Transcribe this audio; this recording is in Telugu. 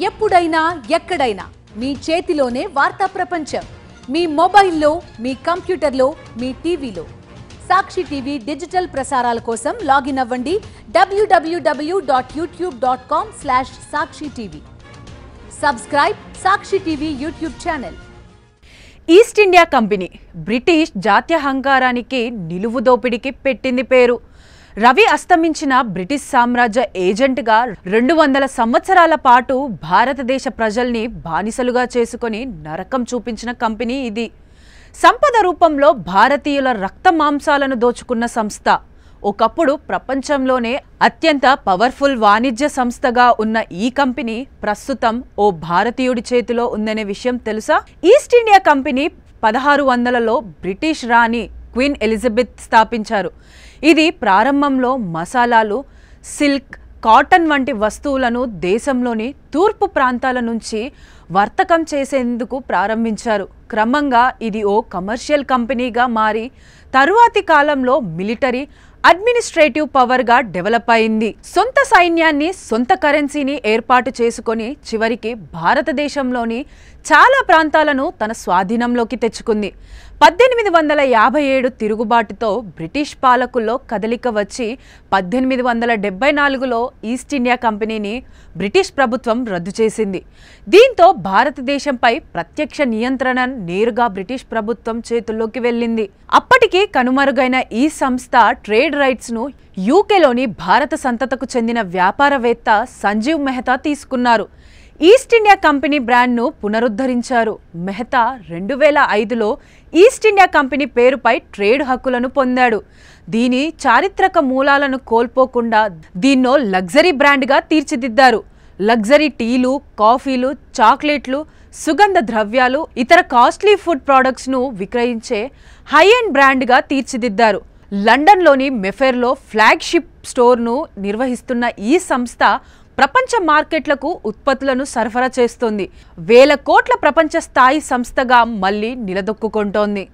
ఎప్పుడైనా ఎక్కడైనా మీ చేతిలోనే వార్తా ప్రపంచం. మీ మొబైల్లో, మీ కంప్యూటర్లో, మీ టీవీలో. సాక్షి టీవీ డిజిటల్ ప్రసారాల కోసం లాగిన్ అవ్వండి www.youtube.com/sakshi-tv. Subscribe Sakshi TV YouTube channel. East India company British జాత్యహంకారానికి నిలువు దోపిడికి పెట్టింది పేరు. రవి అస్తమించిన బ్రిటిష్ సామ్రాజ్య ఏజెంట్గా 200 సంవత్సరాల పాటు భారతదేశ ప్రజల్ని బానిసలుగా చేసుకొని నరకం చూపించిన కంపెనీ ఇది. సంపద రూపంలో భారతీయుల రక్త మాంసాలను దోచుకున్న సంస్థ. ఒకప్పుడు ప్రపంచంలోనే అత్యంత పవర్ఫుల్ వాణిజ్య సంస్థగా ఉన్న ఈ కంపెనీ ప్రస్తుతం ఓ భారతీయుడి చేతిలో ఉందనే విషయం తెలుసా? ఈస్ట్ ఇండియా కంపెనీ 1600లో బ్రిటిష్ రాణి క్వీన్ ఎలిజబెత్ స్థాపించారు. ఇది ప్రారంభంలో మసాలాలు, సిల్క్, కాటన్ వంటి వస్తువులను దేశంలోని తూర్పు ప్రాంతాల నుంచి వర్తకం చేసేందుకు ప్రారంభించారు. క్రమంగా ఇది ఓ కమర్షియల్ కంపెనీగా మారి తరువాతి కాలంలో మిలిటరీ, అడ్మినిస్ట్రేటివ్ పవర్గా డెవలప్ అయింది. సొంత సైన్యాన్ని, సొంత కరెన్సీని ఏర్పాటు చేసుకొని చివరికి భారతదేశంలోని చాలా ప్రాంతాలను తన స్వాధీనంలోకి తెచ్చుకుంది. 1857 తిరుగుబాటుతో బ్రిటిష్ పాలకుల్లో కదలిక వచ్చి 1874లో ఈస్ట్ ఇండియా కంపెనీని బ్రిటిష్ ప్రభుత్వం రద్దు చేసింది. దీంతో భారతదేశంపై ప్రత్యక్ష నియంత్రణ నేరుగా బ్రిటిష్ ప్రభుత్వం చేతుల్లోకి వెళ్ళింది. అప్పటికి కనుమరుగైన ఈ సంస్థ ట్రేడ్ రైట్స్ను యూకేలోని భారత సంతతకు చెందిన వ్యాపారవేత్త సంజీవ్ మెహతా తీసుకున్నారు. ఈస్ట్ ఇండియా కంపెనీ బ్రాండ్ను పునరుద్ధరించారు. మెహతా 2005లో ఈస్ట్ ఇండియా కంపెనీ పేరుపై ట్రేడ్ హక్కులను పొందాడు. దీని చారిత్రక మూలాలను కోల్పోకుండా దీన్నో లగ్జరీ బ్రాండ్గా తీర్చిదిద్దారు. లగ్జరీ టీలు, కాఫీలు, చాక్లెట్లు, సుగంధ ద్రవ్యాలు, ఇతర కాస్ట్లీ ఫుడ్ ప్రోడక్ట్స్ను విక్రయించే హై ఎండ్ బ్రాండ్గా తీర్చిదిద్దారు. లండన్లోని మెఫెర్లో ఫ్లాగ్షిప్ స్టోర్ను నిర్వహిస్తున్న ఈ సంస్థ ప్రపంచ మార్కెట్లకు ఉత్పత్తులను సరఫరా చేస్తోంది. వేల కోట్ల ప్రపంచ స్థాయి సంస్థగా మళ్లీ నిలదొక్కుకుంటోంది.